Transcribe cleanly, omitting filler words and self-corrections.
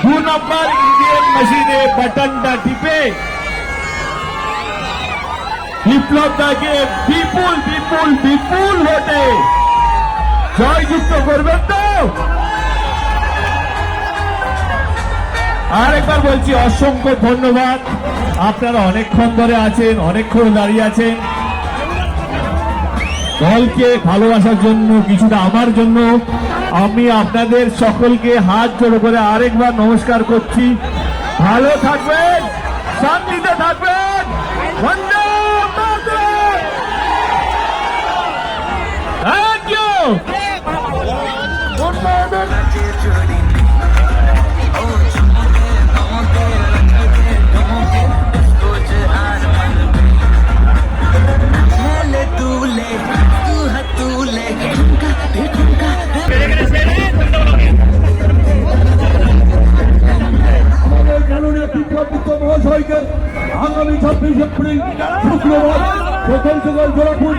2 নম্বর EVM মেশিনে বাটনটা টিপে বিপ্লব দাকে বিপুল বিপুল বিপুল ভোটে জয়যুক্ত করবেন তো? আর একবার বলছি অসংখ্য ধন্যবাদ। আপনারা অনেকক্ষণ ধরে আছেন, অনেকক্ষণ দাঁড়িয়ে আছেন দলকে ভালোবাসার জন্য, কিছুটা আমার জন্য। আমি আপনাদের সকলকে হাত জোড় করে আরেকবার নমস্কার করছি। ভালো থাকবেন, শান্তিতে থাকবেন। বন্দে মাতরম। Thank you. মহাশয়কে আগামী 26 এপ্রিল শুক্রবার সকাল সকাল জোড়াপুর